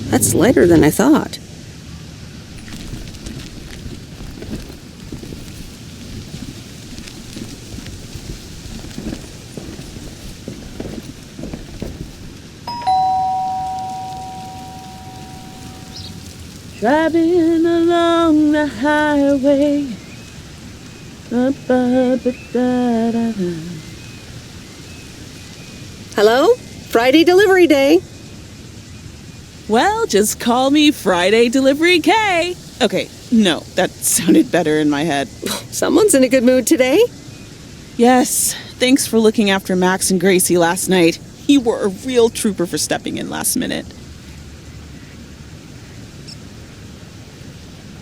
That's lighter than I thought. Driving along the highway. Hello? Friday delivery day. Well, just call me Friday Delivery K. Okay, no, that sounded better in my head. Someone's in a good mood today. Yes, thanks for looking after Max and Gracie last night. You were a real trooper for stepping in last minute.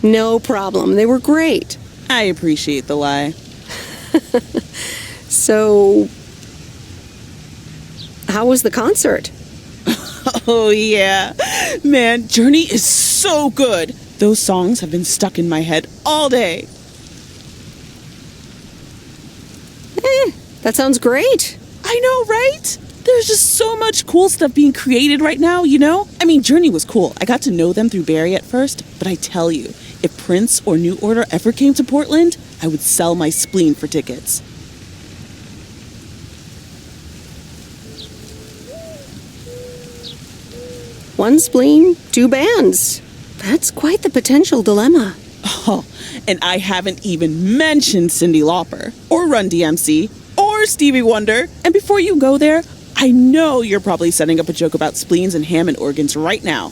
No problem. They were great. I appreciate the lie. So, how was the concert? Oh, yeah. Man, Journey is so good. Those songs have been stuck in my head all day. That sounds great. I know, right? There's just so much cool stuff being created right now, you know? I mean, Journey was cool. I got to know them through Barry at first, but I tell you, if Prince or New Order ever came to Portland, I would sell my spleen for tickets. One spleen, two bands. That's quite the potential dilemma. Oh, and I haven't even mentioned Cyndi Lauper, or Run DMC, or Stevie Wonder. And before you go there, I know you're probably setting up a joke about spleens and Hammond organs right now.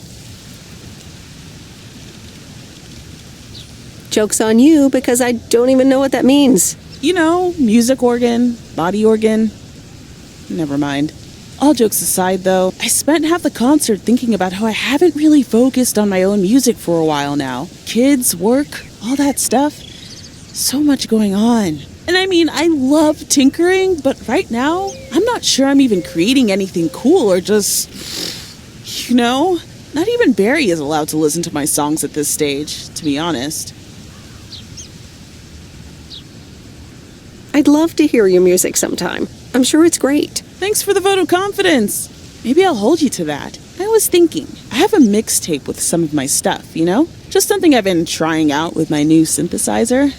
Joke's on you because I don't even know what that means. You know, music organ, body organ. Never mind. All jokes aside, though, I spent half the concert thinking about how I haven't really focused on my own music for a while now. Kids, work, all that stuff. So much going on. And I mean, I love tinkering, but right now, I'm not sure I'm even creating anything cool or just, you know, not even Barry is allowed to listen to my songs at this stage, to be honest. I'd love to hear your music sometime. I'm sure it's great. Thanks for the vote of confidence. Maybe I'll hold you to that. I was thinking, I have a mixtape with some of my stuff, you know? Just something I've been trying out with my new synthesizer.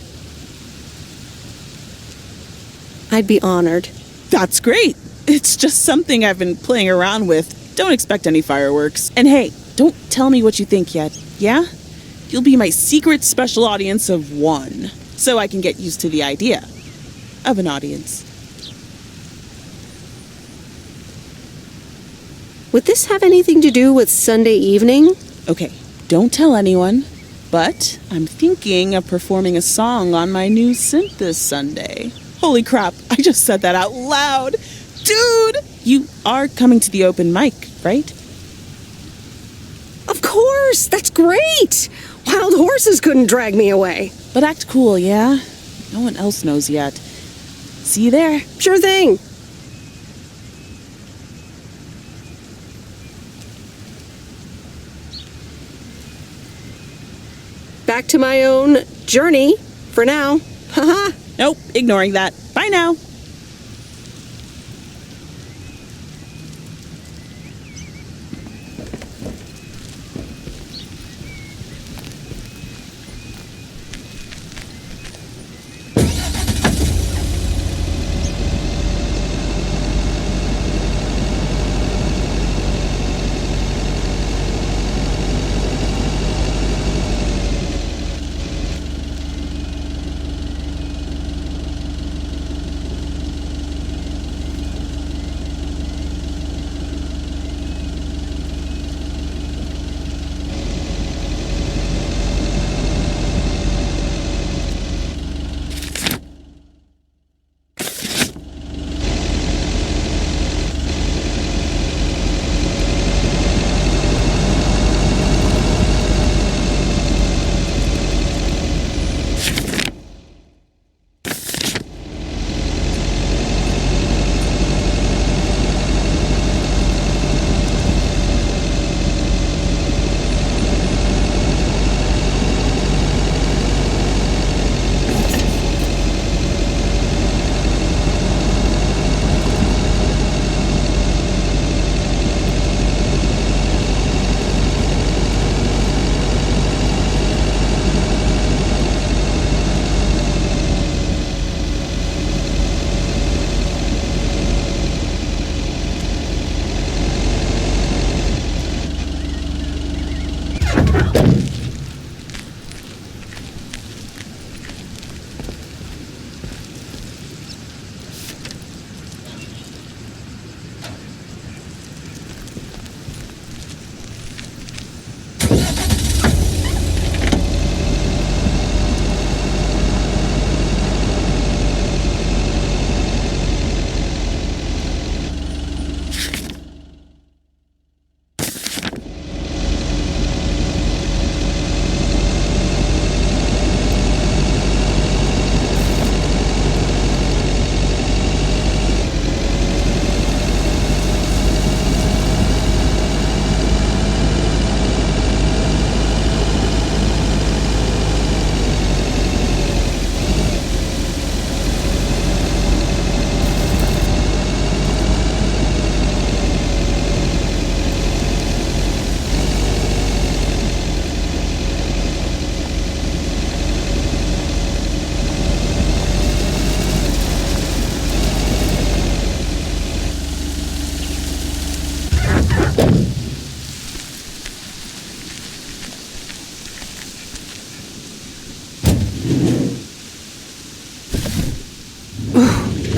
I'd be honored. That's great. It's just something I've been playing around with. Don't expect any fireworks. And hey, don't tell me what you think yet, yeah? You'll be my secret special audience of one, so I can get used to the idea of an audience. Would this have anything to do with Sunday evening? Okay, don't tell anyone, but I'm thinking of performing a song on my new synth this Sunday. Holy crap, I just said that out loud. Dude, you are coming to the open mic, right? Of course, that's great. Wild horses couldn't drag me away. But act cool, yeah? No one else knows yet. See you there. Sure thing. Back to my own journey for now. Haha. Nope, ignoring that. Bye now.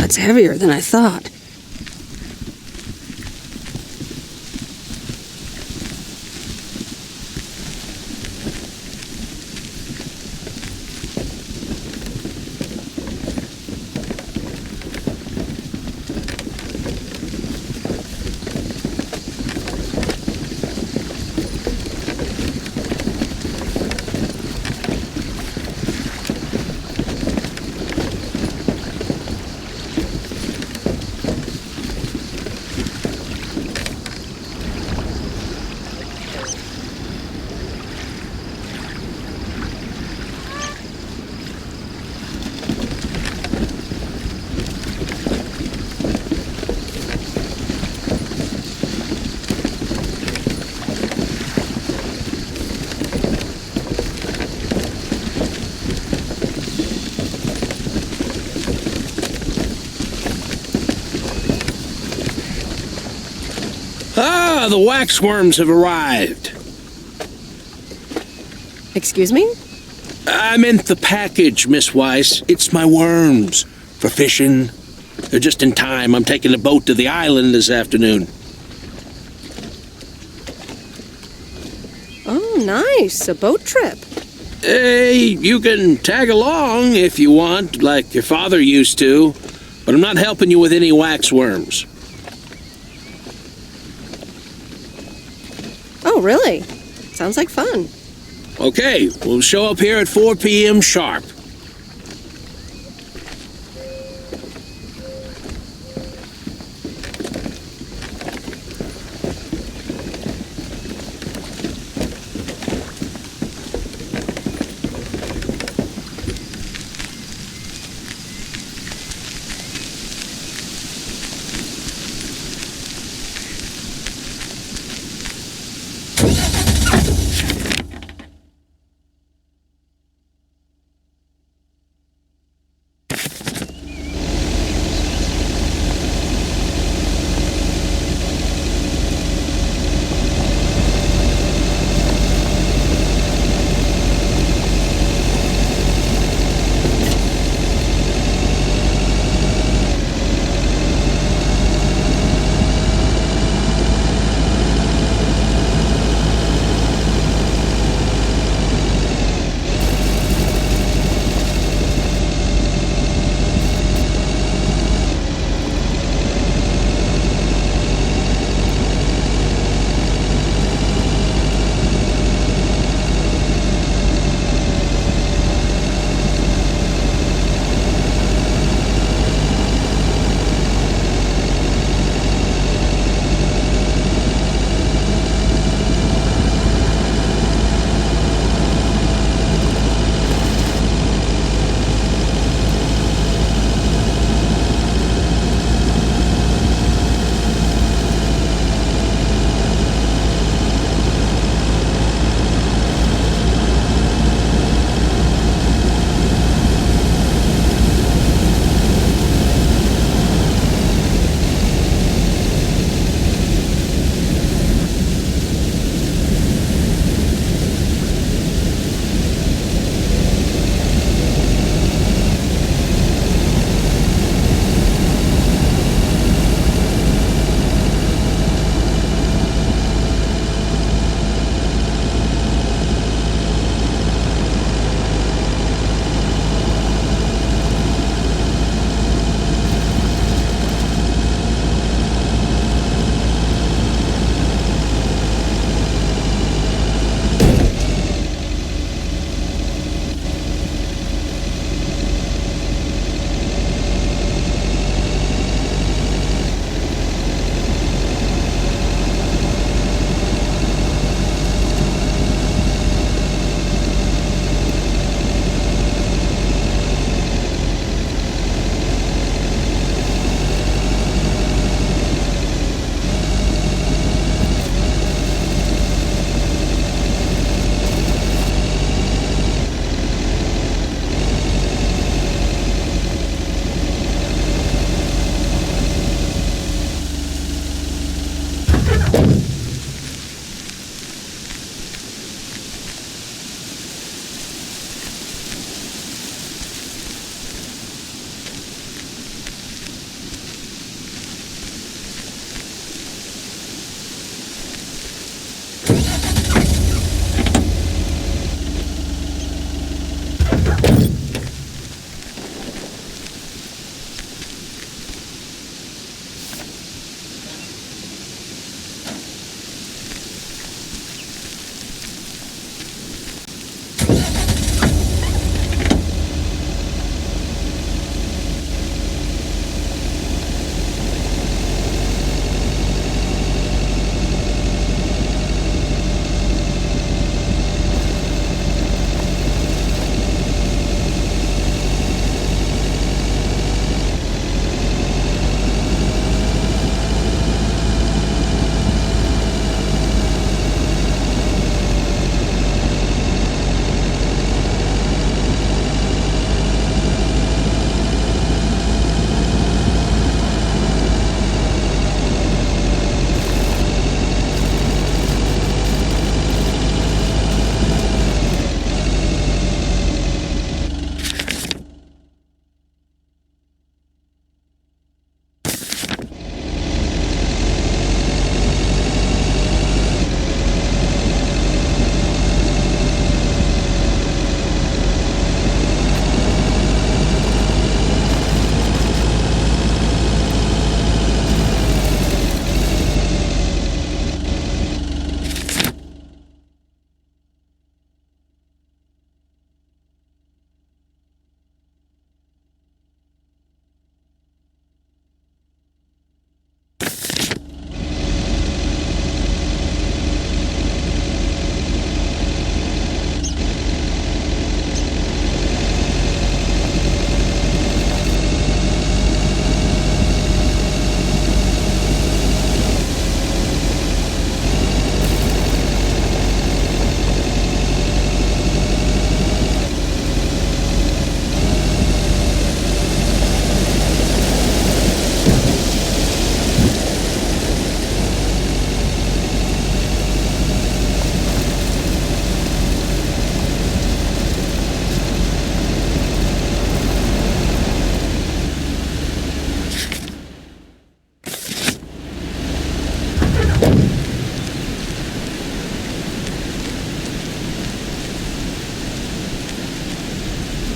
That's heavier than I thought. Ah, the waxworms have arrived. Excuse me? I meant the package, Miss Weiss. It's my worms. For fishing. They're just in time. I'm taking a boat to the island this afternoon. Oh, nice. A boat trip. Hey, you can tag along if you want, like your father used to. But I'm not helping you with any waxworms. Oh, really? Sounds like fun. Okay, we'll show up here at 4 p.m. sharp.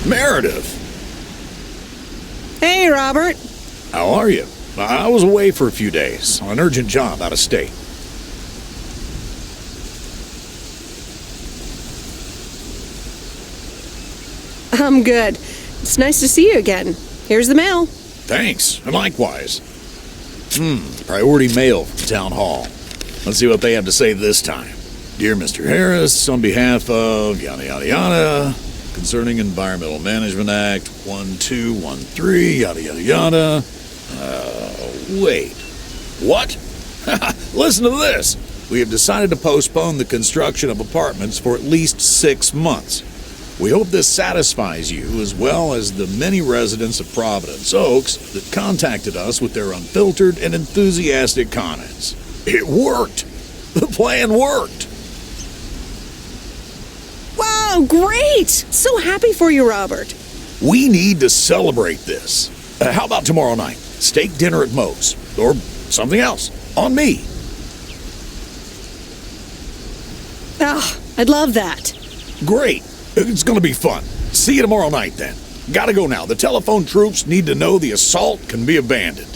Meredith, Hey, Robert. how are you? I was away for a few days on an urgent job out of state. I'm good. It's nice to see you again. Here's the mail. Thanks, and likewise. Priority mail from Town Hall. Let's see what they have to say this time. Dear Mr. Harris, on behalf of yada yada yada, concerning Environmental Management Act 1213, yada yada yada. Wait. What? Listen to this. We have decided to postpone the construction of apartments for at least 6 months. We hope this satisfies you as well as the many residents of Providence Oaks that contacted us with their unfiltered and enthusiastic comments. It worked. The plan worked. Wow, great! So happy for you, Robert. We need to celebrate this. How about tomorrow night? Steak dinner at Moe's. Or something else. On me. Ah, I'd love that. Great. It's going to be fun. See you tomorrow night, then. Gotta go now. The telephone troops need to know the assault can be abandoned.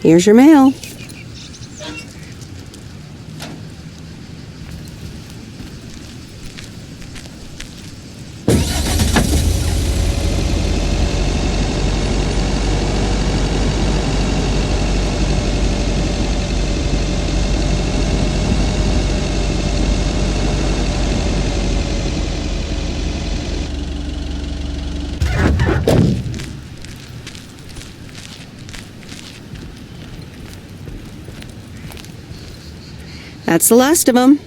Here's your mail. That's the last of them.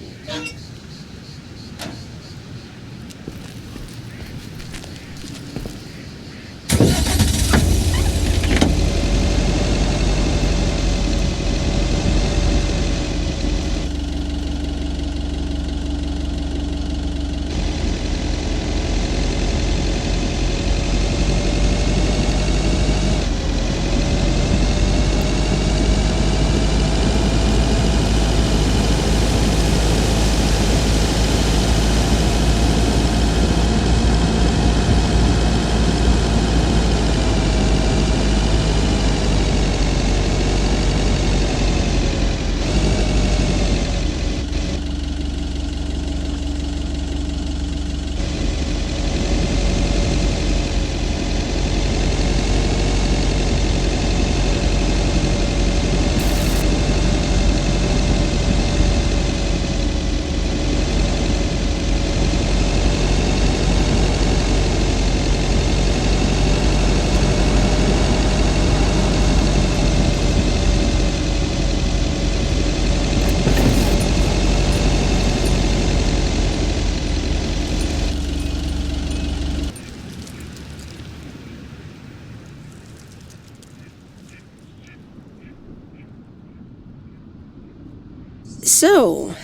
So,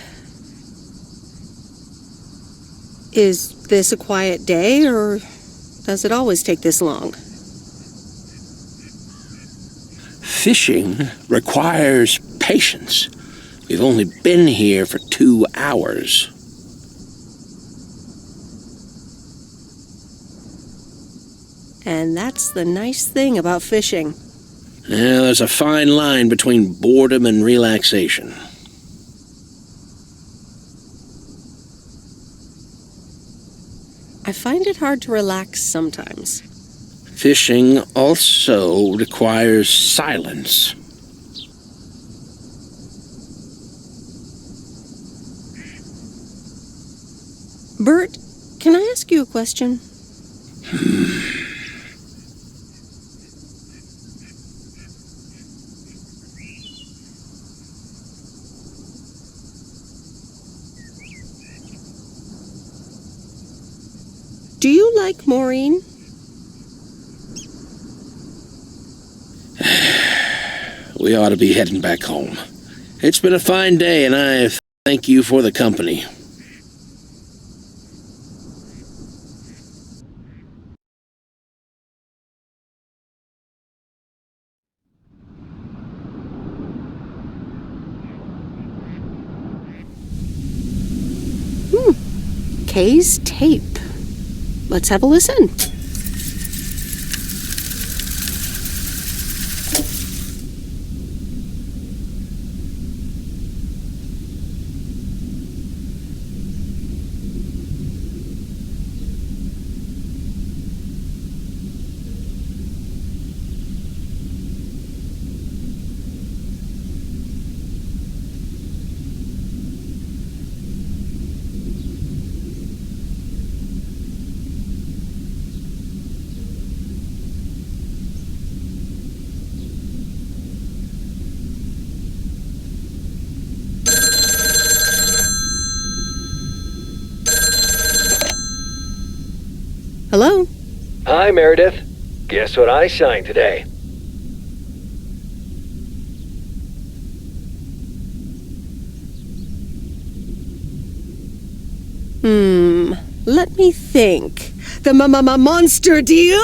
is this a quiet day, or does it always take this long? Fishing requires patience. We've only been here for 2 hours. And that's the nice thing about fishing. Yeah, there's a fine line between boredom and relaxation. I find it hard to relax sometimes. Fishing also requires silence. Bert, can I ask you a question? Do you like Maureen? We ought to be heading back home. It's been a fine day, and I thank you for the company. Kay's tape. Let's have a listen. Hello? Hi, Meredith. Guess what I signed today? Let me think. The monster deal?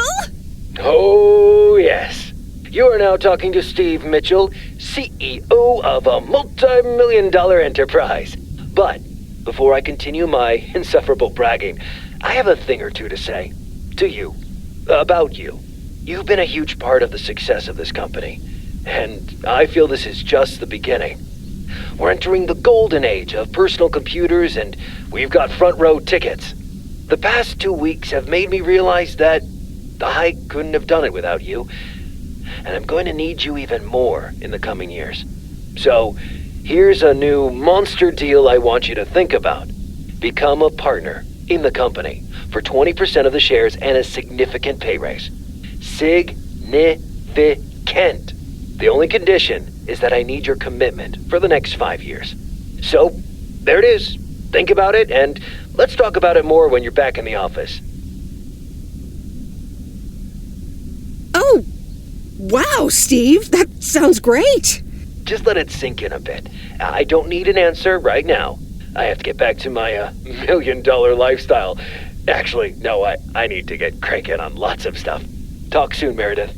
Oh, yes. You are now talking to Steve Mitchell, CEO of a multi-million-dollar enterprise. But before I continue my insufferable bragging, I have a thing or two to say. To you. About you. You've been a huge part of the success of this company. And I feel this is just the beginning. We're entering the golden age of personal computers, and we've got front row tickets. The past 2 weeks have made me realize that I couldn't have done it without you. And I'm going to need you even more in the coming years. So, here's a new monster deal I want you to think about. Become a partner in the company for 20% of the shares and a significant pay raise. Significant. The only condition is that I need your commitment for the next 5 years. So, there it is. Think about it, and let's talk about it more when you're back in the office. Oh, wow, Steve. That sounds great. Just let it sink in a bit. I don't need an answer right now. I have to get back to my $1 million lifestyle. Actually, no, I need to get cranking on lots of stuff. Talk soon, Meredith.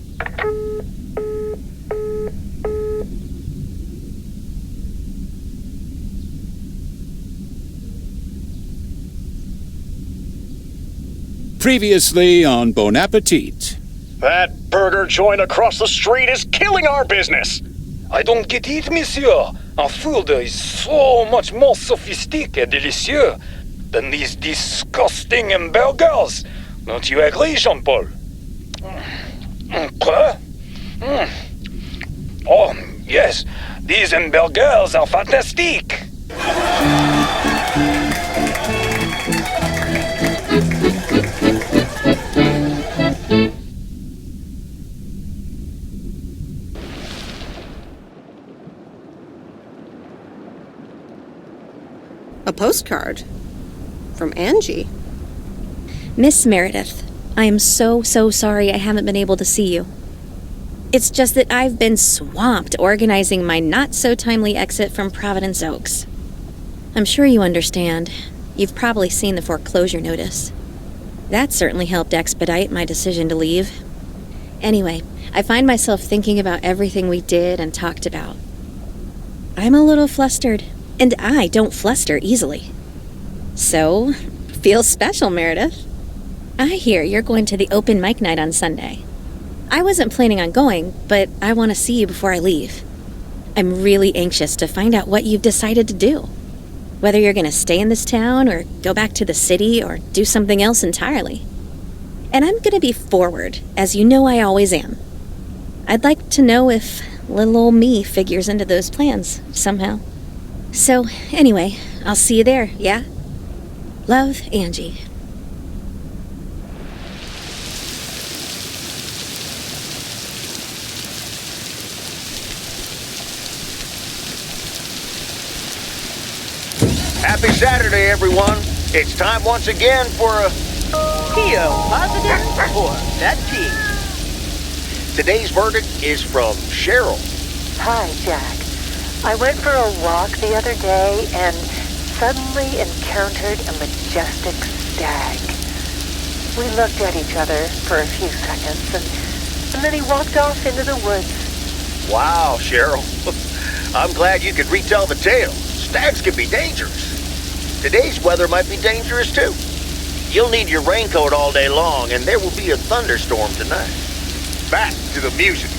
Previously on Bon Appetit. That burger joint across the street is killing our business. I don't get it, monsieur. Our food is so much more sophisticated and delicious than these disgusting hamburgers. Don't you agree, Jean-Paul? Quoi? Oh, yes. These hamburgers are fantastic. A postcard. From Angie. Miss Meredith, I am so sorry I haven't been able to see you. It's just that I've been swamped organizing my not-so-timely exit from Providence Oaks. I'm sure you understand. You've probably seen the foreclosure notice. That certainly helped expedite my decision to leave. Anyway, I find myself thinking about everything we did and talked about. I'm a little flustered, and I don't fluster easily. So, feels special, Meredith. I hear you're going to the open mic night on Sunday. I wasn't planning on going, but I want to see you before I leave. I'm really anxious to find out what you've decided to do. Whether you're going to stay in this town or go back to the city or do something else entirely. And I'm going to be forward, as you know I always am. I'd like to know if little old me figures into those plans somehow. So, anyway, I'll see you there, yeah? Love, Angie. Happy Saturday, everyone. It's time once again for a Tio, positive or that tea? Today's verdict is from Cheryl. Hi, Jack. I went for a walk the other day and suddenly encountered a majestic stag. We looked at each other for a few seconds and then he walked off into the woods. Wow, Cheryl. I'm glad you could retell the tale. Stags can be dangerous. Today's weather might be dangerous too. You'll need your raincoat all day long, and there will be a thunderstorm tonight. Back to the music.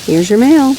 Here's your mail.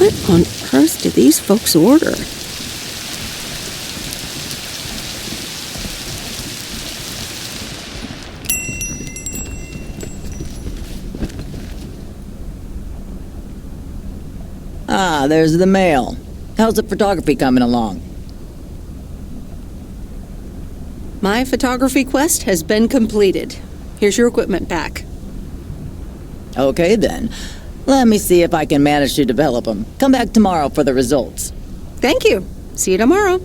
What on earth did these folks order? Ah, there's the mail. How's the photography coming along? My photography quest has been completed. Here's your equipment back. Okay then. Let me see if I can manage to develop them. Come back tomorrow for the results. Thank you. See you tomorrow.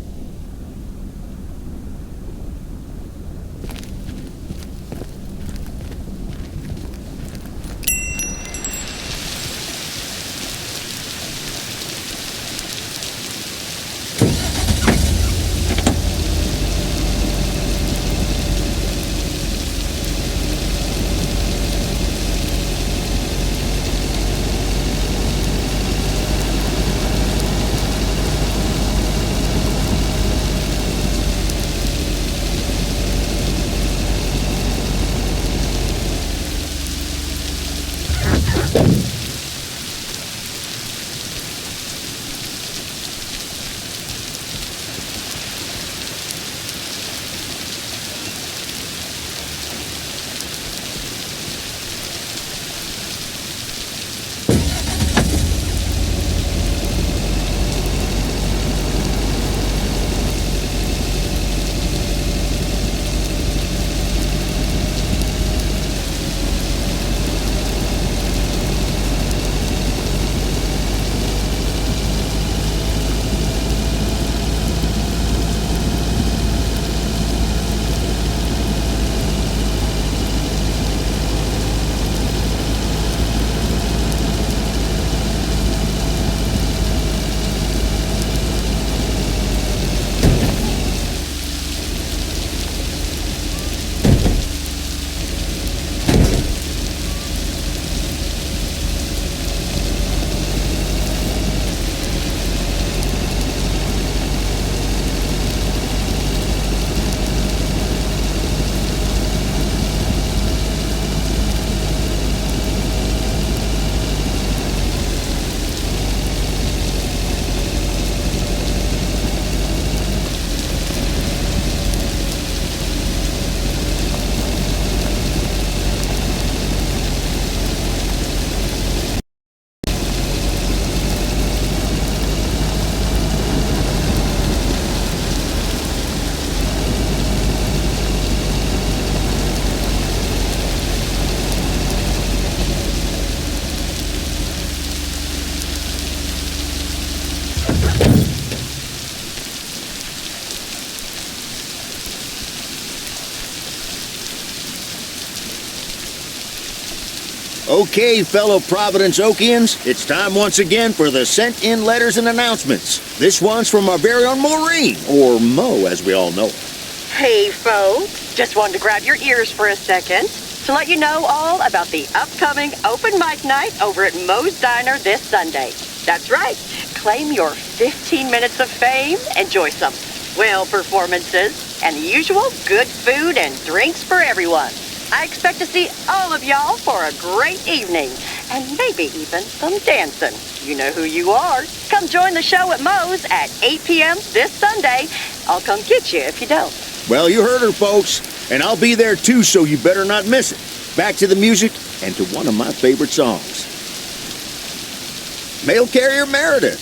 Okay, fellow Providence Okians, it's time once again for the sent-in letters and announcements. This one's from our very own Maureen, or Mo, as we all know her. Hey, folks. Just wanted to grab your ears for a second to let you know all about the upcoming open mic night over at Mo's Diner this Sunday. That's right. Claim your 15 minutes of fame, enjoy some swell performances, and the usual good food and drinks for everyone. I expect to see all of y'all for a great evening, and maybe even some dancing. You know who you are. Come join the show at Mo's at 8 p.m. this Sunday. I'll come get you if you don't. Well, you heard her, folks, and I'll be there too, so you better not miss it. Back to the music and to one of my favorite songs. Mail Carrier Meredith.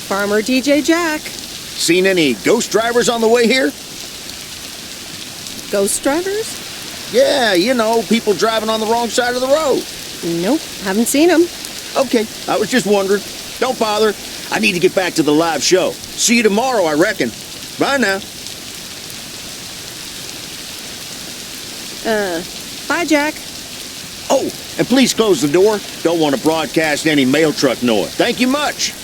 Farmer DJ Jack. Seen any ghost drivers on the way here? Ghost drivers? Yeah, you know, people driving on the wrong side of the road. Nope, haven't seen them. Okay, I was just wondering. Don't bother. I need to get back to the live show. See you tomorrow, I reckon. Bye now. Bye, Jack. Oh, and please close the door. Don't want to broadcast any mail truck noise. Thank you much.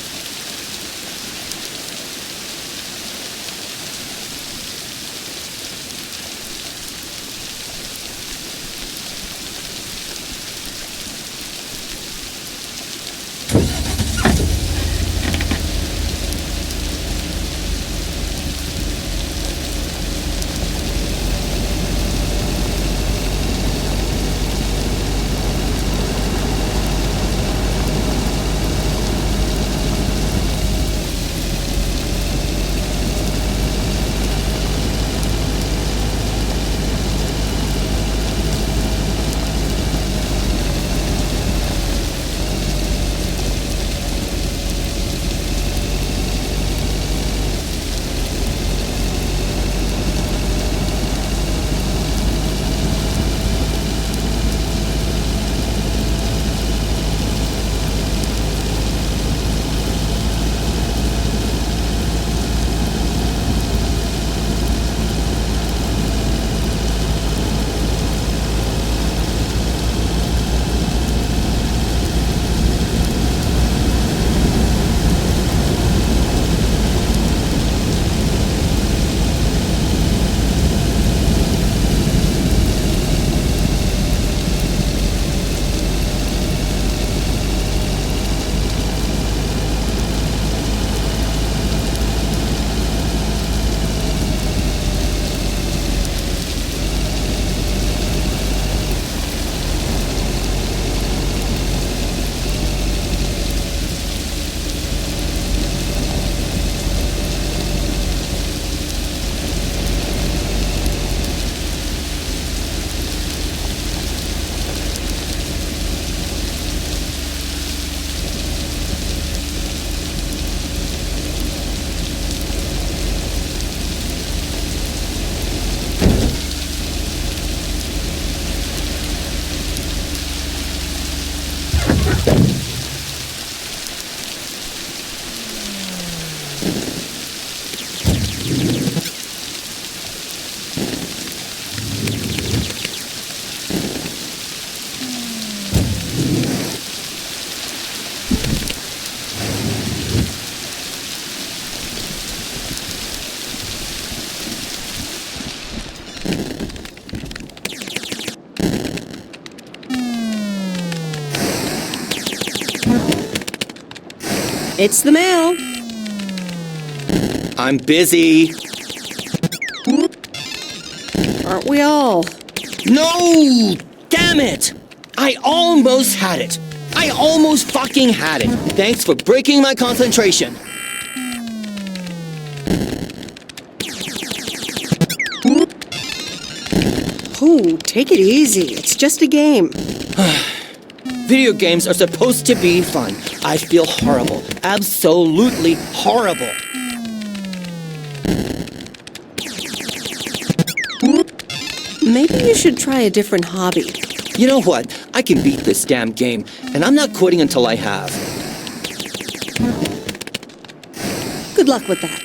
It's the mail. I'm busy. Aren't we all? No! Damn it! I almost had it. I almost fucking had it. Thanks for breaking my concentration. Oh, take it easy. It's just a game. Video games are supposed to be fun. I feel horrible. Absolutely horrible. Maybe you should try a different hobby. You know what? I can beat this damn game, and I'm not quitting until I have. Good luck with that.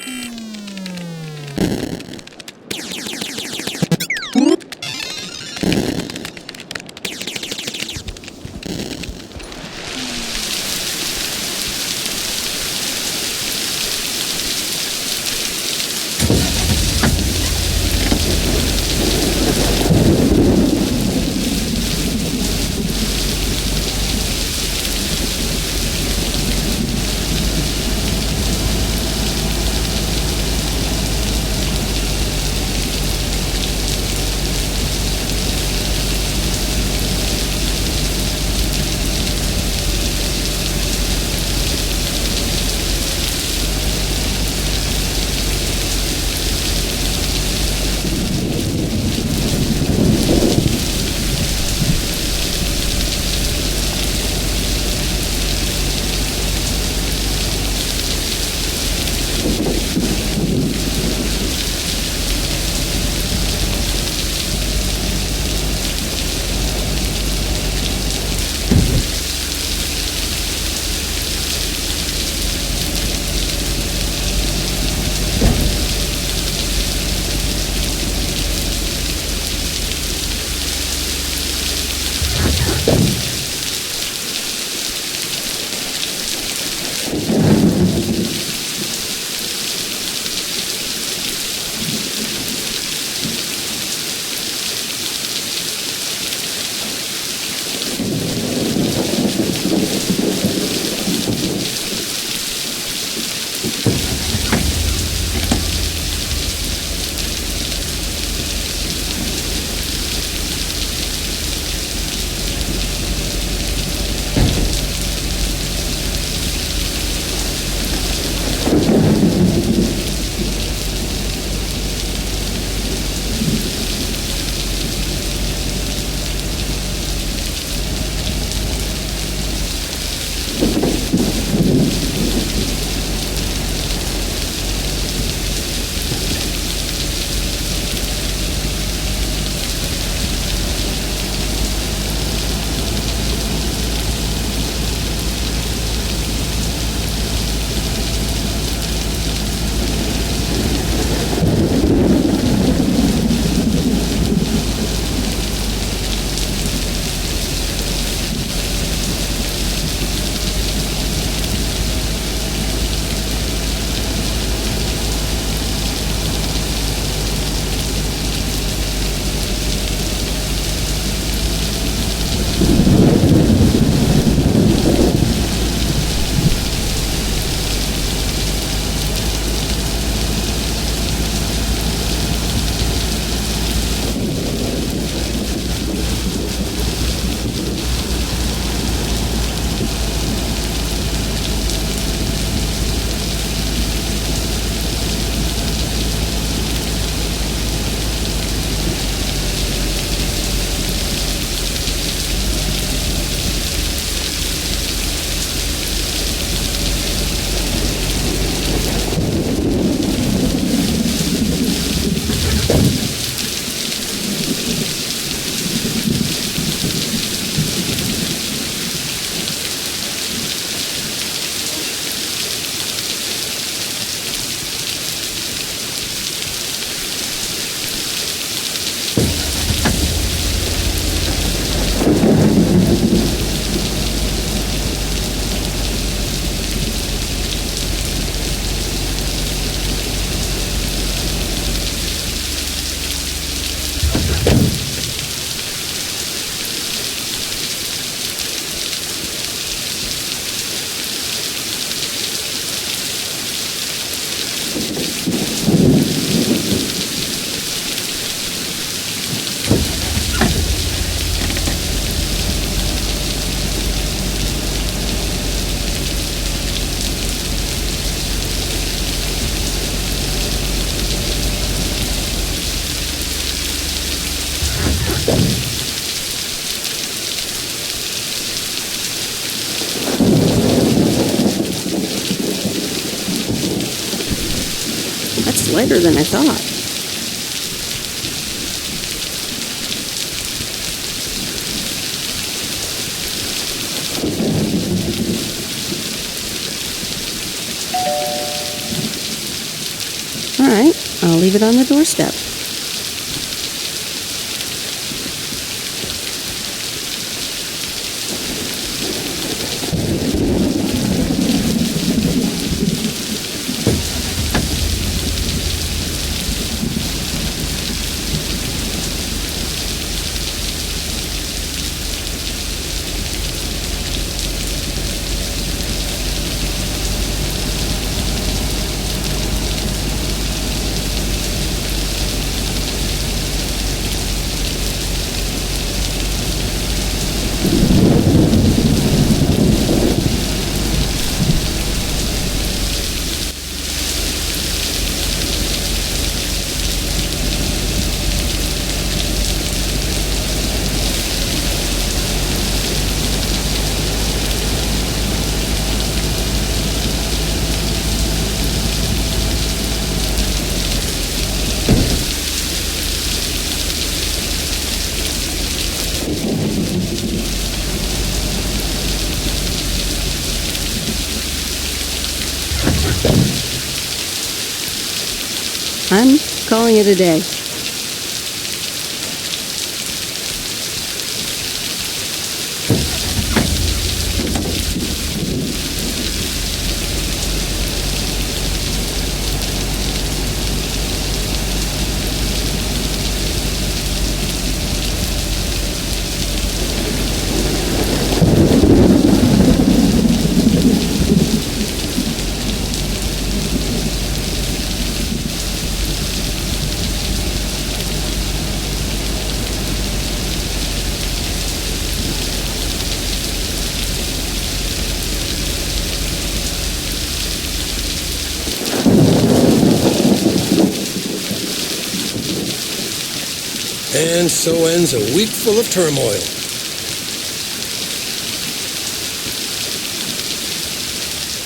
later than I thought. All right, I'll leave it on the doorstep. I'm calling it a day. And so ends a week full of turmoil.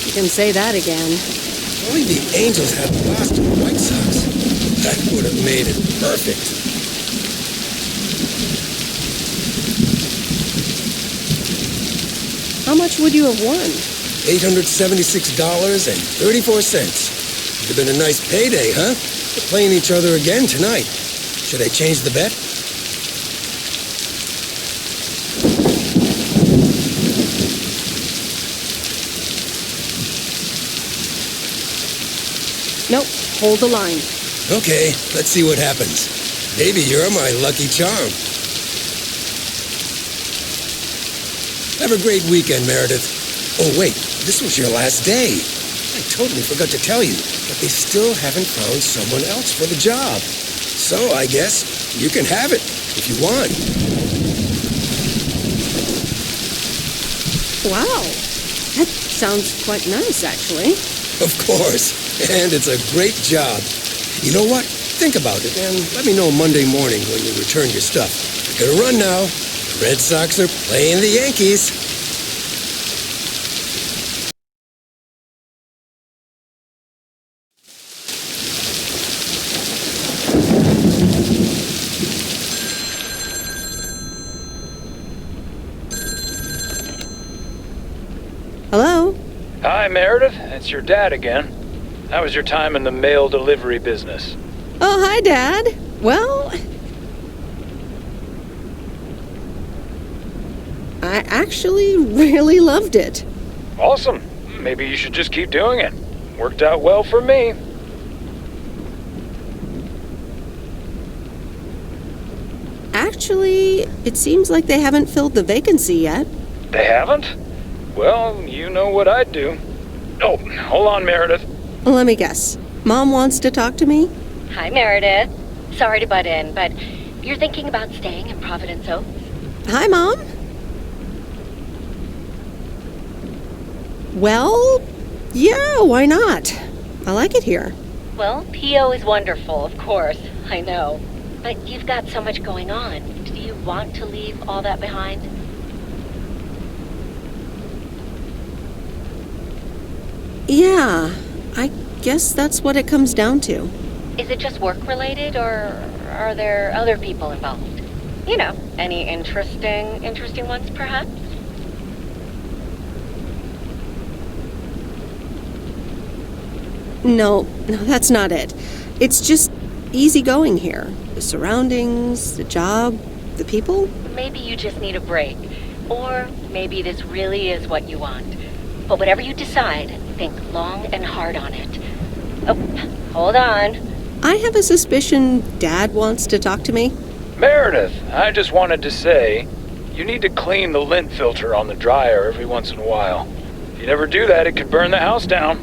You can say that again. Only the Angels had lost to the White Sox. That would have made it perfect. How much would you have won? $876.34. Would have been a nice payday, huh? We're playing each other again tonight. Should I change the bet? Nope, hold the line. Okay, let's see what happens. Maybe you're my lucky charm. Have a great weekend, Meredith. Oh, wait, this was your last day. I totally forgot to tell you, but they still haven't found someone else for the job. So I guess you can have it if you want. Wow, that sounds quite nice, actually. Of course, and it's a great job. You know what? Think about it and let me know Monday morning when you return your stuff. I gotta run now. The Red Sox are playing the Yankees. Hello? Hi, Meredith. It's your dad again. How was your time in the mail delivery business? Oh, hi, Dad. Well, I actually really loved it. Awesome. Maybe you should just keep doing it. Worked out well for me. Actually, it seems like they haven't filled the vacancy yet. They haven't? Well, you know what I'd do. Oh, hold on, Meredith. Let me guess. Mom wants to talk to me? Hi, Meredith. Sorry to butt in, but you're thinking about staying in Providence Oaks? Hi, Mom. Well, yeah, why not? I like it here. Well, PO is wonderful, of course. I know. But you've got so much going on. Do you want to leave all that behind? Yeah, I guess that's what it comes down to. Is it just work-related, or are there other people involved? You know, any interesting ones, perhaps? No, that's not it. It's just easy going here. The surroundings, the job, the people. Maybe you just need a break. Or maybe this really is what you want. But whatever you decide, think long and hard on it. Oh, hold on. I have a suspicion Dad wants to talk to me. Meredith, I just wanted to say, you need to clean the lint filter on the dryer every once in a while. If you never do that, it could burn the house down.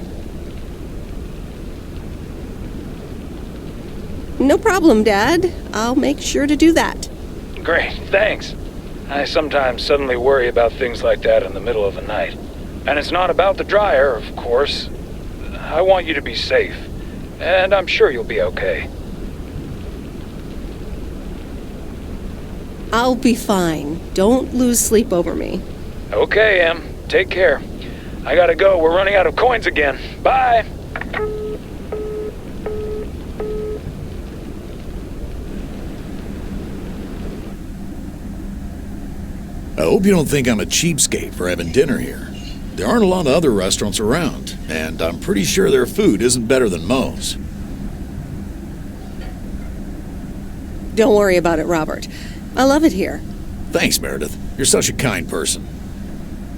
No problem, Dad. I'll make sure to do that. Great, thanks. I sometimes suddenly worry about things like that in the middle of the night. And it's not about the dryer, of course. I want you to be safe. And I'm sure you'll be okay. I'll be fine. Don't lose sleep over me. Okay, Em. Take care. I gotta go. We're running out of coins again. Bye! I hope you don't think I'm a cheapskate for having dinner here. There aren't a lot of other restaurants around, and I'm pretty sure their food isn't better than Moe's. Don't worry about it, Robert. I love it here. Thanks, Meredith. You're such a kind person.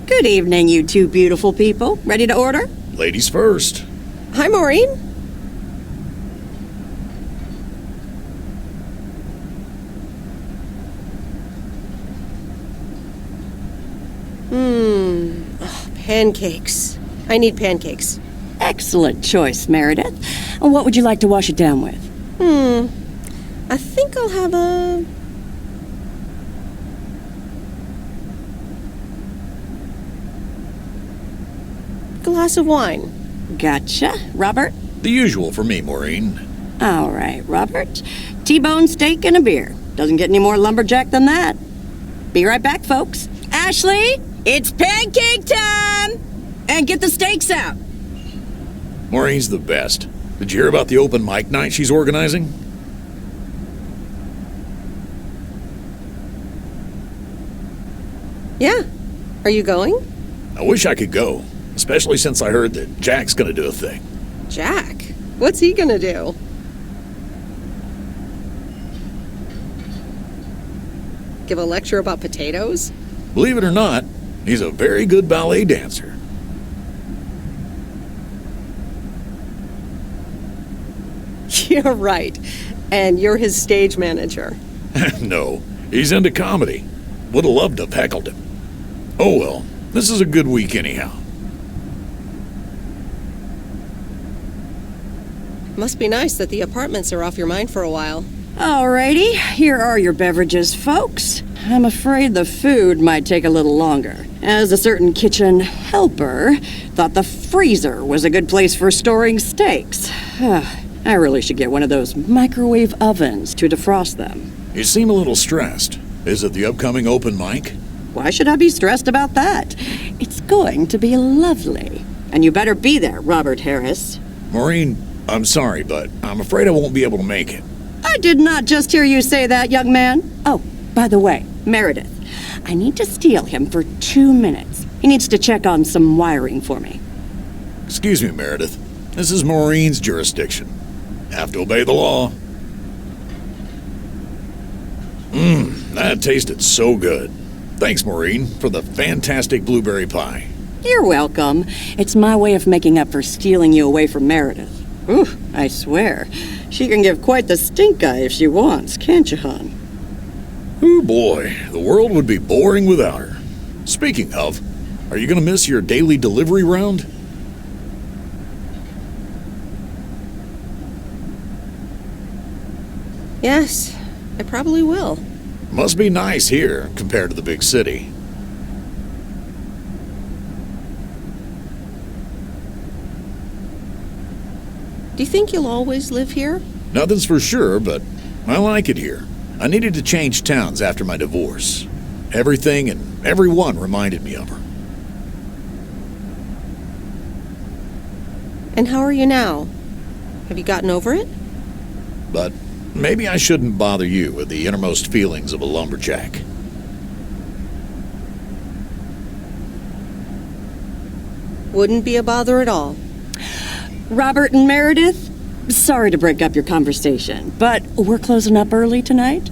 Good evening, you two beautiful people. Ready to order? Ladies first. Hi, Maureen. Pancakes. I need pancakes. Excellent choice, Meredith. And what would you like to wash it down with? I think I'll have a... glass of wine. Gotcha. Robert? The usual for me, Maureen. All right, Robert. T-bone steak and a beer. Doesn't get any more lumberjack than that. Be right back, folks. Ashley, it's pancake time! And get the steaks out. Maureen's the best. Did you hear about the open mic night she's organizing? Yeah. Are you going? I wish I could go, especially since I heard that Jack's gonna do a thing. Jack? What's he gonna do? Give a lecture about potatoes? Believe it or not, he's a very good ballet dancer. You're right. And you're his stage manager. No, he's into comedy. Would have loved to have heckled him. Oh well, this is a good week anyhow. Must be nice that the apartments are off your mind for a while. Alrighty, here are your beverages, folks. I'm afraid the food might take a little longer, as a certain kitchen helper thought the freezer was a good place for storing steaks. I really should get one of those microwave ovens to defrost them. You seem a little stressed. Is it the upcoming open mic? Why should I be stressed about that? It's going to be lovely. And you better be there, Robert Harris. Maureen, I'm sorry, but I'm afraid I won't be able to make it. I did not just hear you say that, young man. Oh, by the way, Meredith, I need to steal him for 2 minutes. He needs to check on some wiring for me. Excuse me, Meredith. This is Maureen's jurisdiction. Have to obey the law. That tasted so good. Thanks, Maureen, for the fantastic blueberry pie. You're welcome. It's my way of making up for stealing you away from Meredith. Ooh, I swear. She can give quite the stink eye if she wants, can't you, hon? Oh boy, the world would be boring without her. Speaking of, are you going to miss your daily delivery round? Yes, I probably will. Must be nice here compared to the big city. Do you think you'll always live here? Nothing's for sure, but I like it here. I needed to change towns after my divorce. Everything and everyone reminded me of her. And how are you now? Have you gotten over it? but maybe I shouldn't bother you with the innermost feelings of a lumberjack. Wouldn't be a bother at all. Robert and Meredith, sorry to break up your conversation, but we're closing up early tonight.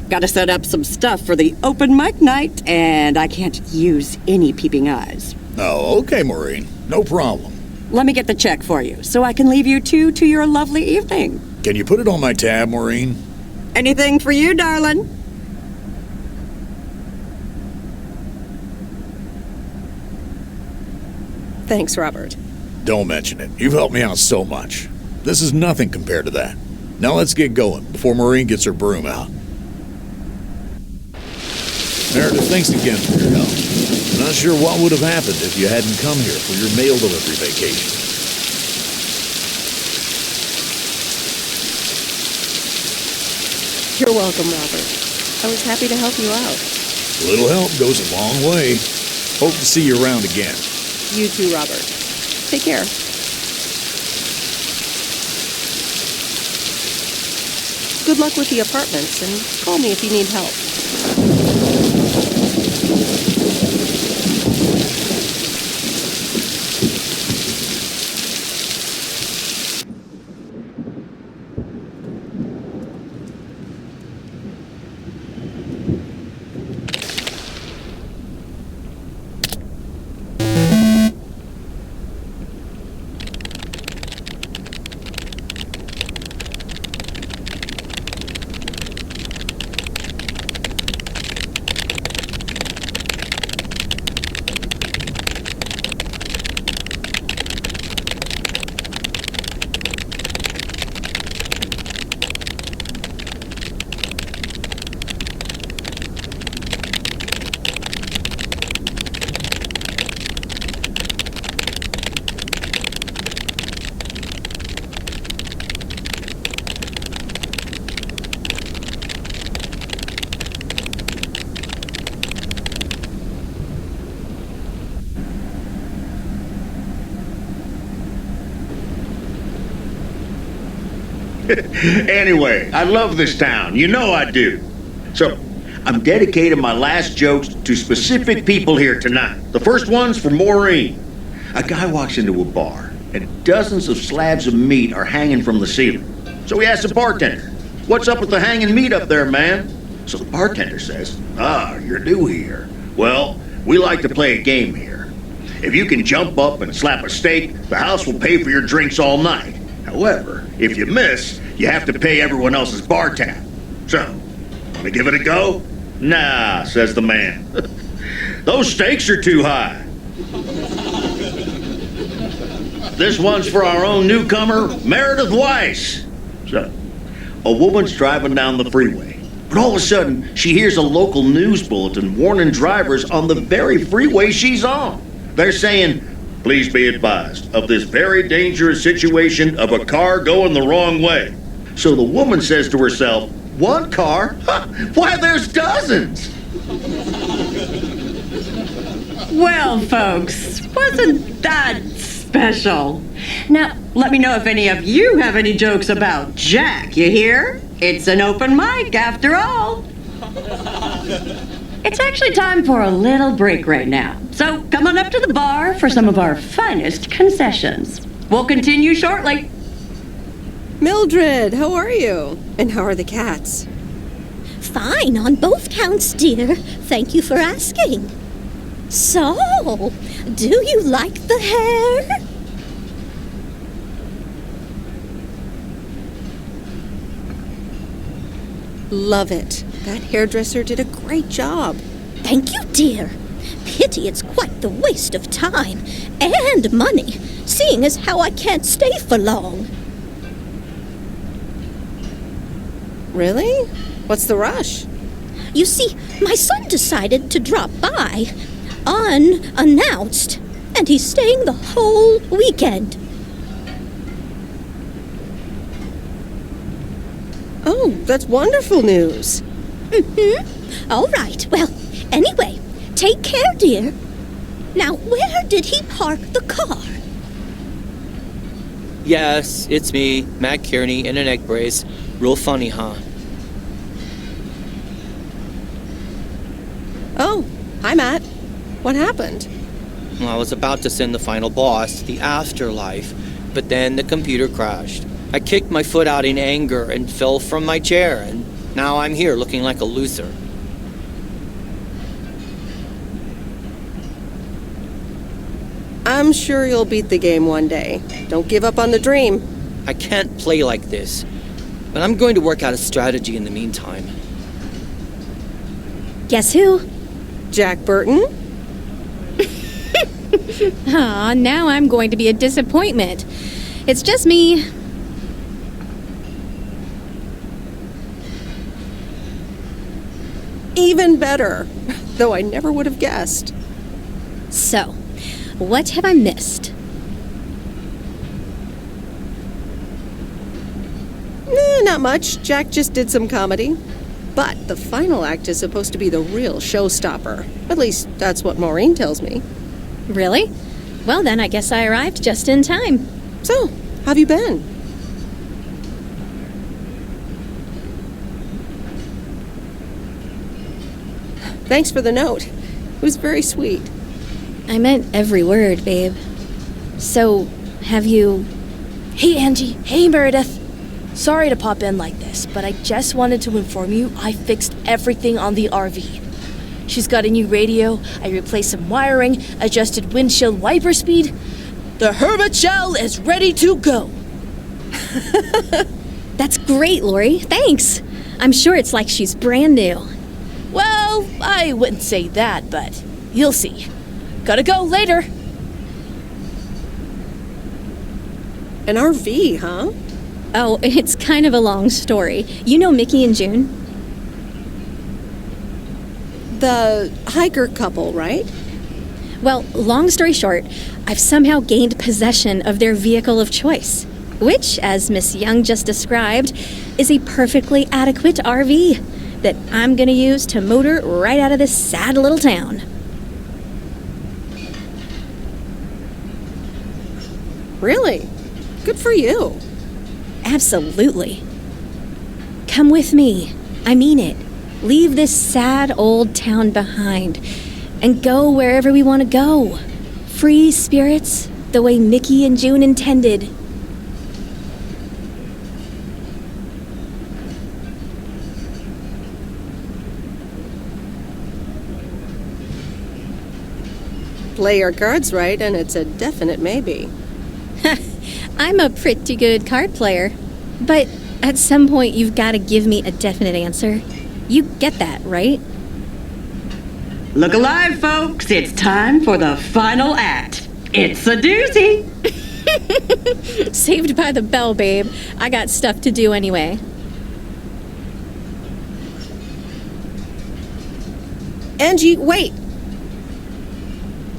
Gotta set up some stuff for the open mic night, and I can't use any peeping eyes. Oh, okay, Maureen. No problem. Let me get the check for you, so I can leave you two to your lovely evening. Can you put it on my tab, Maureen? Anything for you, darling? Thanks, Robert. Don't mention it. You've helped me out so much. This is nothing compared to that. Now let's get going before Maureen gets her broom out. Meredith, thanks again for your help. Not sure what would have happened if you hadn't come here for your mail delivery vacation. You're welcome, Robert. I was happy to help you out. A little help goes a long way. Hope to see you around again. You too, Robert. Take care. Good luck with the apartments, and call me if you need help. Anyway, I love this town. You know I do. So, I'm dedicating my last jokes to specific people here tonight. The first one's for Maureen. A guy walks into a bar, and dozens of slabs of meat are hanging from the ceiling. So he asks the bartender, "What's up with the hanging meat up there, man?" So the bartender says, "You're new here. Well, we like to play a game here. If you can jump up and slap a steak, the house will pay for your drinks all night. However, if you miss, you have to pay everyone else's bar tab. So, want to give it a go?" "Nah," says the man. "Those stakes are too high." This one's for our own newcomer, Meredith Weiss. So, a woman's driving down the freeway, but all of a sudden, she hears a local news bulletin warning drivers on the very freeway she's on. They're saying, "Please be advised of this very dangerous situation of a car going the wrong way." So the woman says to herself, "One car? Why, there's dozens!" Well, folks, wasn't that special? Now, let me know if any of you have any jokes about Jack, you hear? It's an open mic after all. It's actually time for a little break right now. So come on up to the bar for some of our finest concessions. We'll continue shortly. Mildred, how are you? And how are the cats? Fine on both counts, dear. Thank you for asking. So, do you like the hair? Love it. That hairdresser did a great job. Thank you, dear. Pity it's quite the waste of time and money, seeing as how I can't stay for long. Really? What's the rush? You see, my son decided to drop by, unannounced, and he's staying the whole weekend. Oh, that's wonderful news. Mm-hmm. All right. Well, anyway, take care, dear. Now, where did he park the car? Yes, it's me, Matt Kearney, in an egg brace. Real funny, huh? Oh, hi, Matt. What happened? Well, I was about to send the final boss to the afterlife, but then the computer crashed. I kicked my foot out in anger and fell from my chair, and now I'm here looking like a loser. I'm sure you'll beat the game one day. Don't give up on the dream. I can't play like this, but I'm going to work out a strategy in the meantime. Guess who? Jack Burton? Aw, now I'm going to be a disappointment. It's just me. Even better. Though I never would have guessed. So, what have I missed? Not much. Jack just did some comedy. But the final act is supposed to be the real showstopper. At least, that's what Maureen tells me. Really? Well, then I guess I arrived just in time. So, how've you been? Thanks for the note. It was very sweet. I meant every word, babe. So, have you... Hey, Angie. Hey, Meredith. Sorry to pop in like this, but I just wanted to inform you I fixed everything on the RV. She's got a new radio, I replaced some wiring, adjusted windshield wiper speed. The Hermit Shell is ready to go. That's great, Lori. Thanks. I'm sure it's like she's brand new. Well, I wouldn't say that, but you'll see. Gotta go later. An RV, huh? Oh, it's kind of a long story. You know Mickey and June? The hiker couple, right? Well, long story short, I've somehow gained possession of their vehicle of choice, which, as Miss Young just described, is a perfectly adequate RV that I'm gonna use to motor right out of this sad little town. Really? Good for you. Absolutely. Come with me. I mean it. Leave this sad old town behind and go wherever we want to go. Free spirits, the way Mickey and June intended. Play your cards right, and it's a definite maybe. I'm a pretty good card player, but at some point you've got to give me a definite answer. You get that, right? Look alive, folks. It's time for the final act. It's a doozy. Saved by the bell, babe. I got stuff to do anyway. Angie, wait.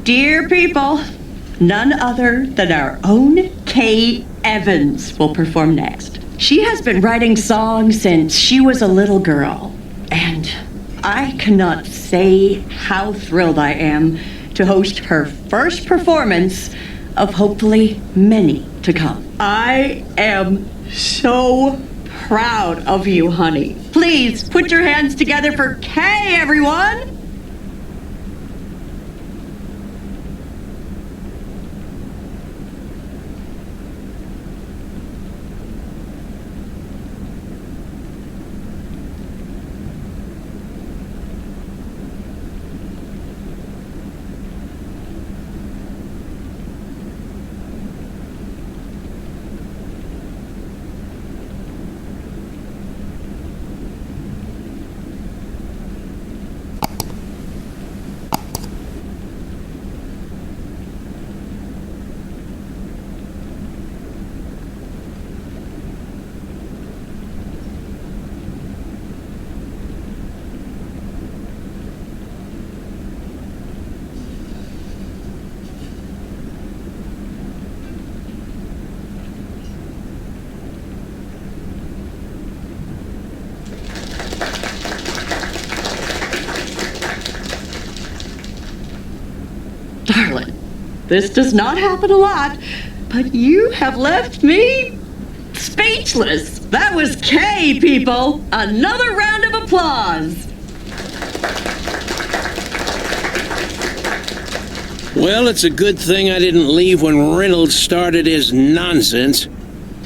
Dear people, none other than our own Kay Evans will perform next. She has been writing songs since she was a little girl, and I cannot say how thrilled I am to host her first performance of hopefully many to come. I am so proud of you, honey. Please put your hands together for Kay, everyone! Darling, this does not happen a lot, but you have left me speechless. That was Kay, people! Another round of applause! Well, it's a good thing I didn't leave when Reynolds started his nonsense.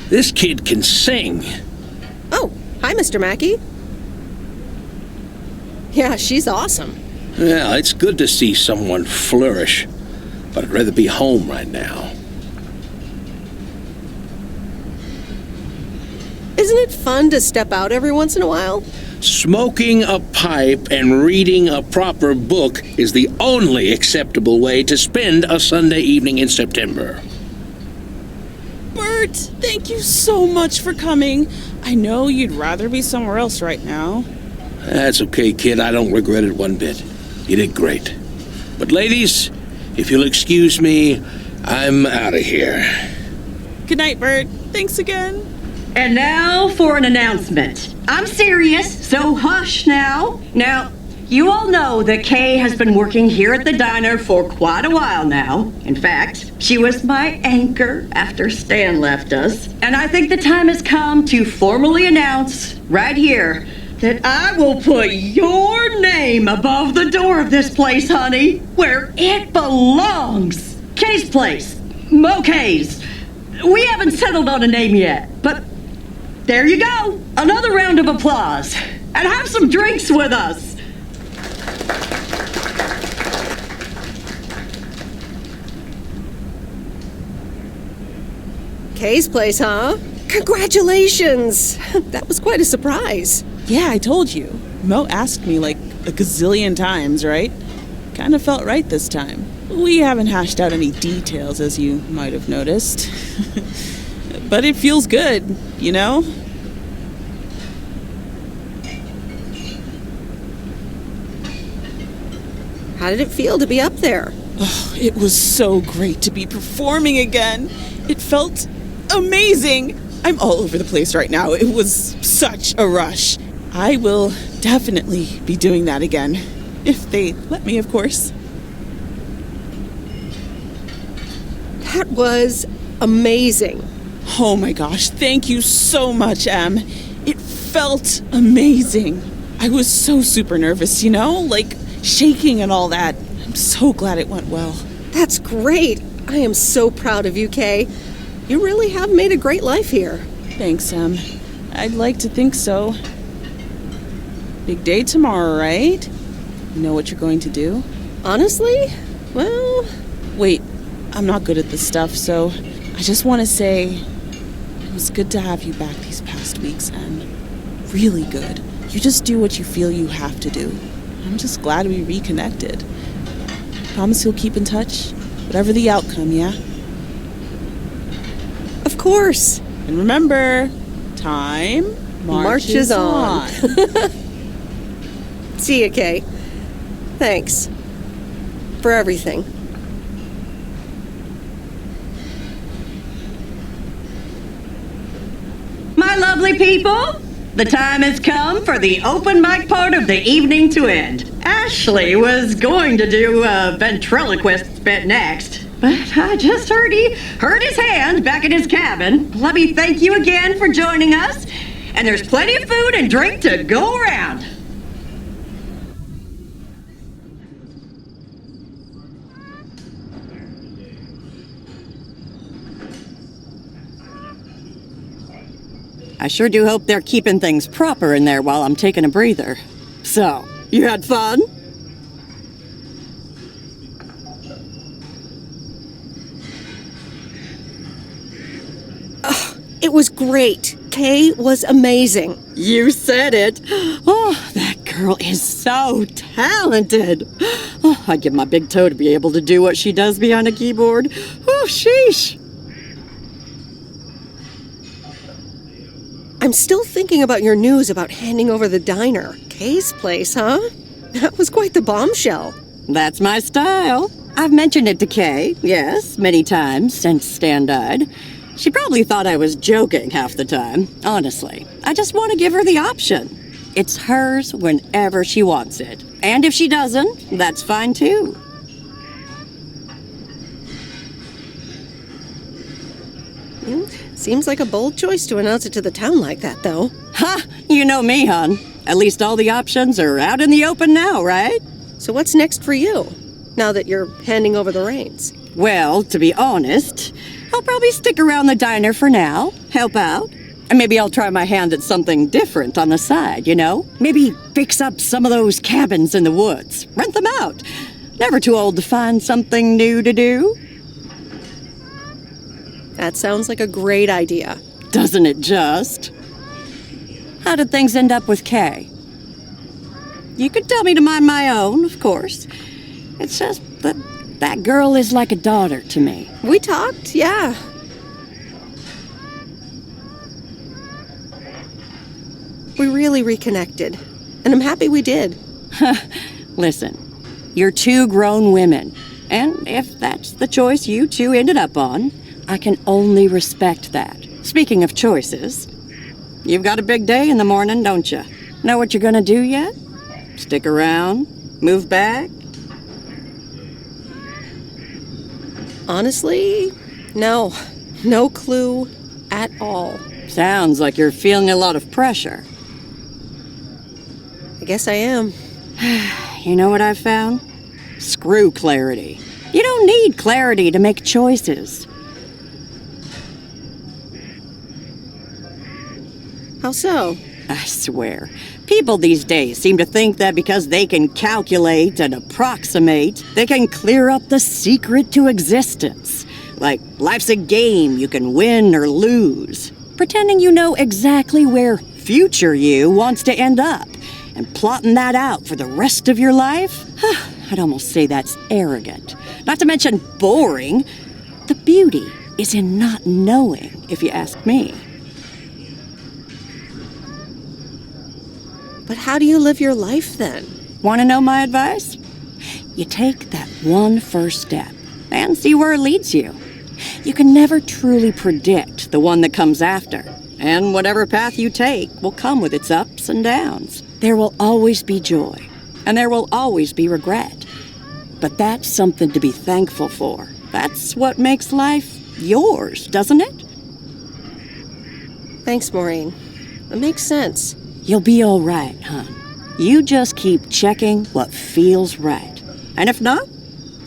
This kid can sing. Oh, hi, Mr. Mackey. Yeah, she's awesome. Yeah, it's good to see someone flourish, but I'd rather be home right now. Isn't it fun to step out every once in a while? Smoking a pipe and reading a proper book is the only acceptable way to spend a Sunday evening in September. Bert, thank you so much for coming. I know you'd rather be somewhere else right now. That's okay, kid. I don't regret it one bit. You did great. But ladies, if you'll excuse me, I'm out of here. Good night, Bert. Thanks again. And now for an announcement. I'm serious, so hush now. Now, you all know that Kay has been working here at the diner for quite a while now. In fact, she was my anchor after Stan left us. And I think the time has come to formally announce, right here, that I will put your name above the door of this place, honey, where it belongs. Kay's Place. Mo Kay's. We haven't settled on a name yet, but there you go. Another round of applause. And have some drinks with us. Kay's Place, huh? Congratulations! That was quite a surprise. Yeah, I told you. Mo asked me like a gazillion times, right? Kind of felt right this time. We haven't hashed out any details, as you might have noticed. But it feels good, you know? How did it feel to be up there? Oh, it was so great to be performing again. It felt amazing. I'm all over the place right now. It was such a rush. I will definitely be doing that again. If they let me, of course. That was amazing. Oh my gosh, thank you so much, Em. It felt amazing. I was so super nervous, you know? Like, shaking and all that. I'm so glad it went well. That's great. I am so proud of you, Kay. You really have made a great life here. Thanks, Em. I'd like to think so. Big day tomorrow, right? You know what you're going to do? Honestly? Well... Wait, I'm not good at this stuff, so I just want to say it was good to have you back these past weeks, and really good. You just do what you feel you have to do. I'm just glad we reconnected. Promise you'll keep in touch, whatever the outcome, yeah? Of course. And remember, time marches on. See ya, Kay. Thanks. For everything. My lovely people, the time has come for the open mic part of the evening to end. Ashley was going to do a ventriloquist bit next, but I just heard his hand back in his cabin. Let me thank you again for joining us, and there's plenty of food and drink to go around. I sure do hope they're keeping things proper in there while I'm taking a breather. So, you had fun? It was great. Kay was amazing. You said it. Oh, that girl is so talented. Oh, I'd give my big toe to be able to do what she does behind a keyboard. Oh, sheesh. I'm still thinking about your news about handing over the diner. Kay's Place, huh? That was quite the bombshell. That's my style. I've mentioned it to Kay, yes, many times since Stan died. She probably thought I was joking half the time, honestly. I just want to give her the option. It's hers whenever she wants it. And if she doesn't, that's fine too. Seems like a bold choice to announce it to the town like that, though. Ha! You know me, hon. At least all the options are out in the open now, right? So what's next for you, now that you're handing over the reins? Well, to be honest, I'll probably stick around the diner for now, help out. And maybe I'll try my hand at something different on the side, you know? Maybe fix up some of those cabins in the woods, rent them out. Never too old to find something new to do. That sounds like a great idea. Doesn't it just? How did things end up with Kay? You could tell me to mind my own, of course. It's just that girl is like a daughter to me. We talked, yeah. We really reconnected, and I'm happy we did. Listen, you're two grown women, and if that's the choice you two ended up on, I can only respect that. Speaking of choices, you've got a big day in the morning, don't you? Know what you're gonna do yet? Stick around? Move back? Honestly, no. No clue at all. Sounds like you're feeling a lot of pressure. I guess I am. You know what I've found? Screw clarity. You don't need clarity to make choices. How so? I swear, people these days seem to think that because they can calculate and approximate, they can clear up the secret to existence. Like life's a game you can win or lose. Pretending you know exactly where future you wants to end up. And plotting that out for the rest of your life? I'd almost say that's arrogant. Not to mention boring. The beauty is in not knowing, if you ask me. But how do you live your life then? Want to know my advice? You take that one first step and see where it leads you. You can never truly predict the one that comes after. And whatever path you take will come with its ups and downs. There will always be joy, and there will always be regret. But that's something to be thankful for. That's what makes life yours, doesn't it? Thanks, Maureen. It makes sense. You'll be all right, hon. You just keep checking what feels right. And if not,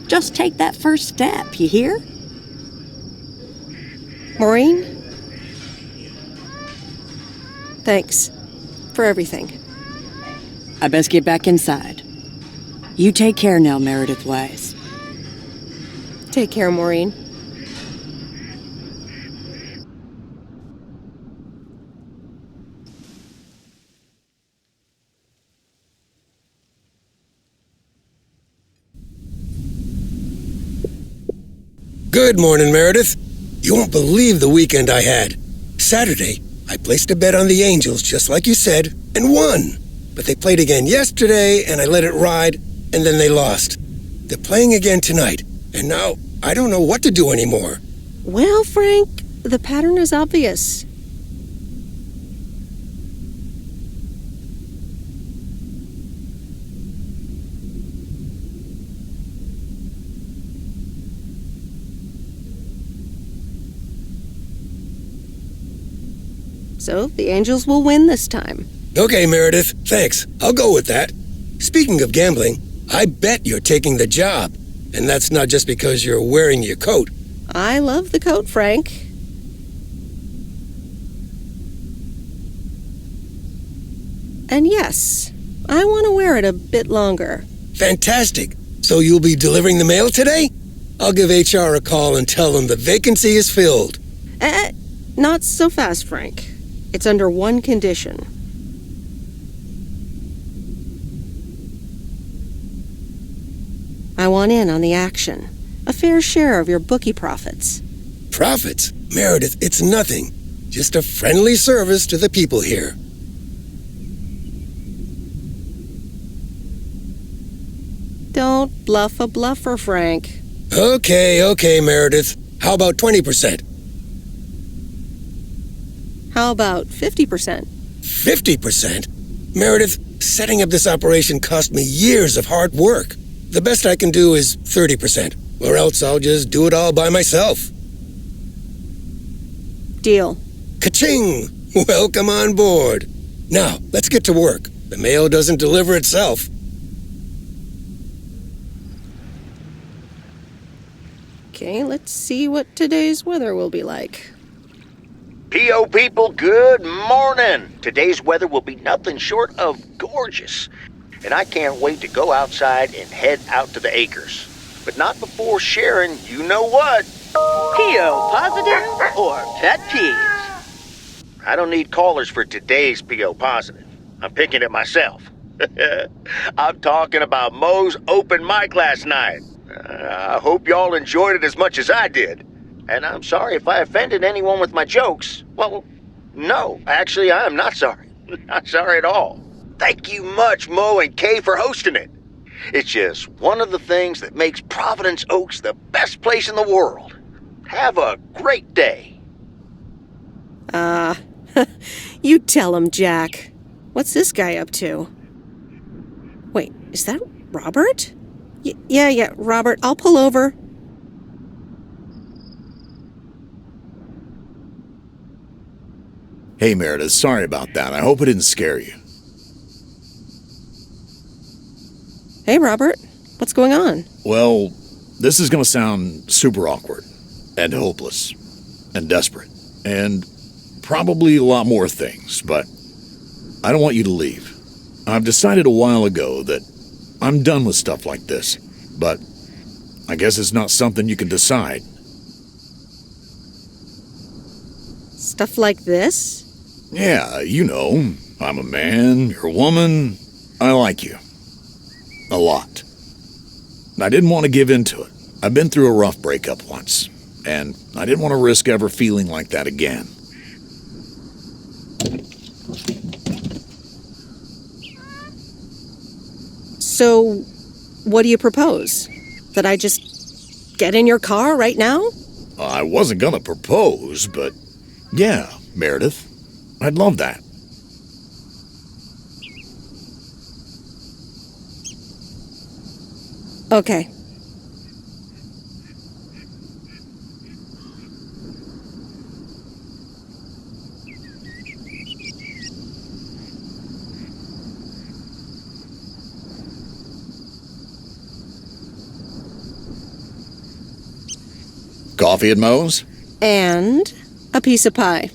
just take that first step, you hear? Maureen? Thanks for everything. I best get back inside. You take care now, Meredith Wise. Take care, Maureen. Good morning, Meredith. You won't believe the weekend I had. Saturday, I placed a bet on the Angels, just like you said, and won. But they played again yesterday, and I let it ride, and then they lost. They're playing again tonight, and now I don't know what to do anymore. Well, Frank, the pattern is obvious. So the Angels will win this time. Okay, Meredith, thanks. I'll go with that. Speaking of gambling, I bet you're taking the job. And that's not just because you're wearing your coat. I love the coat, Frank. And yes, I want to wear it a bit longer. Fantastic. So you'll be delivering the mail today? I'll give HR a call and tell them the vacancy is filled. Not so fast, Frank. It's under one condition. I want in on the action. A fair share of your bookie profits. Profits? Meredith, it's nothing. Just a friendly service to the people here. Don't bluff a bluffer, Frank. Okay, Meredith. How about 20%? How about 50%? 50%? Meredith, setting up this operation cost me years of hard work. The best I can do is 30%, or else I'll just do it all by myself. Deal. Ka-ching! Welcome on board. Now, let's get to work. The mail doesn't deliver itself. Okay, let's see what today's weather will be like. P.O. people, good morning. Today's weather will be nothing short of gorgeous. And I can't wait to go outside and head out to the acres. But not before sharing, you know what? P.O. positive or pet peeves? I don't need callers for today's P.O. positive. I'm picking it myself. I'm talking about Moe's open mic last night. I hope y'all enjoyed it as much as I did. And I'm sorry if I offended anyone with my jokes. Well, no, actually, I'm not sorry. Not sorry at all. Thank you much, Mo and Kay, for hosting it. It's just one of the things that makes Providence Oaks the best place in the world. Have a great day. You tell him, Jack. What's this guy up to? Wait, is that Robert? Yeah, Robert, I'll pull over. Hey, Meredith, sorry about that. I hope it didn't scare you. Hey, Robert, what's going on? Well, this is going to sound super awkward and hopeless and desperate and probably a lot more things, but I don't want you to leave. I've decided a while ago that I'm done with stuff like this, but I guess it's not something you can decide. Stuff like this? Yeah, you know, I'm a man, you're a woman, I like you. A lot. I didn't want to give in to it. I've been through a rough breakup once, and I didn't want to risk ever feeling like that again. So, what do you propose? That I just get in your car right now? I wasn't gonna propose, but yeah, Meredith, I'd love that. Okay. Coffee at Moe's? And a piece of pie.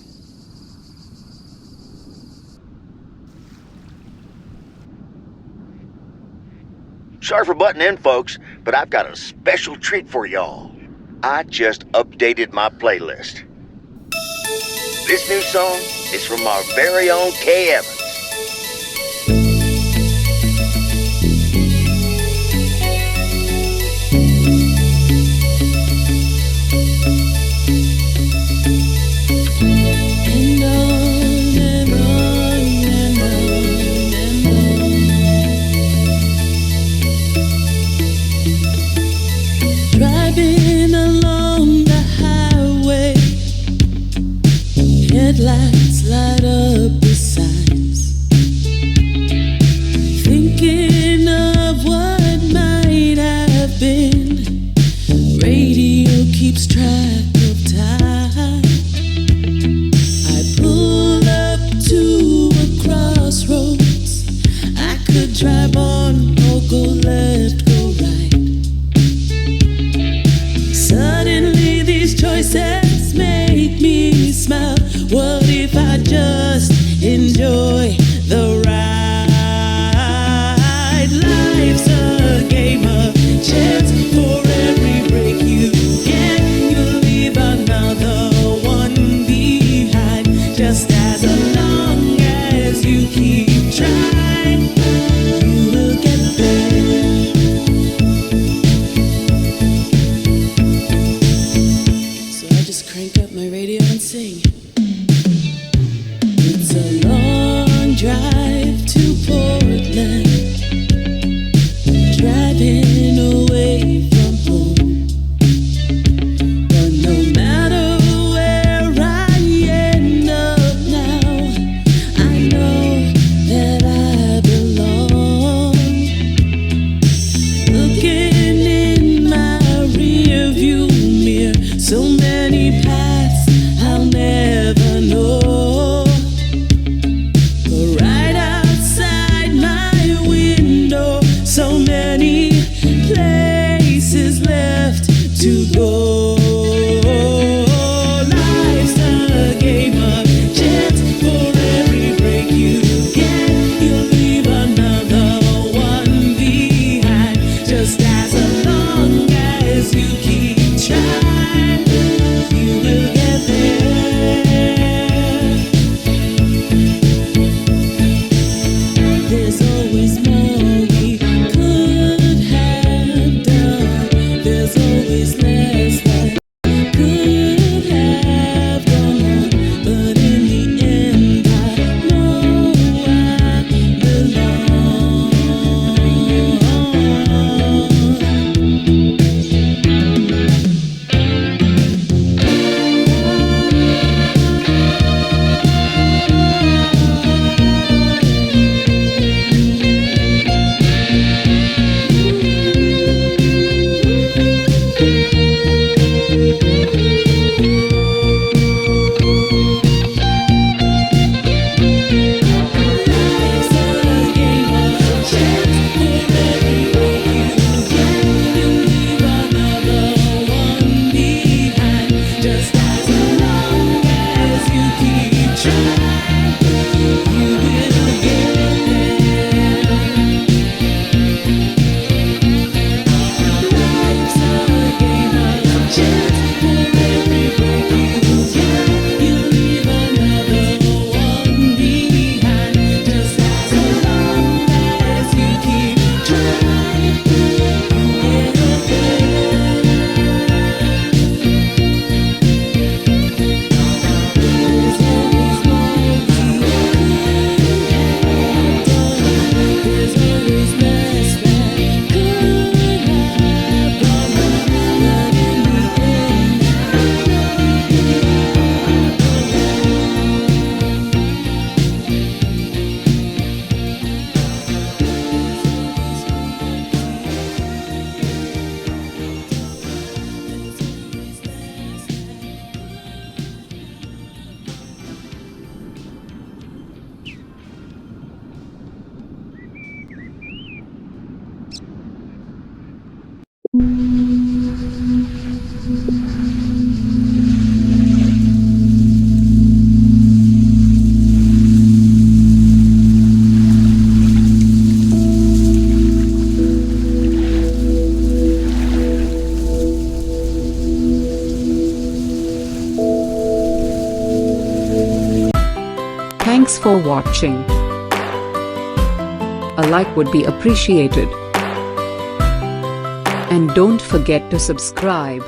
Sorry for butting in, folks, but I've got a special treat for y'all. I just updated my playlist. This new song is from our very own Kay Evans. Driving along the highway, headlights light up the signs. Thinking of what might have been, radio keeps track of time. I pull up to a crossroads. I could drive on or go left, go right. Suddenly these choices make me smile. What if I just enjoy the ride? Life's a game of chance. For every break you get, you leave another one behind. Just as long as you keep trying, you will get there. So I just crank up my radio and sing. to go. Life's a game of chance. For every break you get, you'll leave another one behind. Just as long as you keep trying, you will get there. There's always more we could have done. There's always less that could have gone. But in the end, I know I belong. Thanks for watching. A like would be appreciated. And don't forget to subscribe.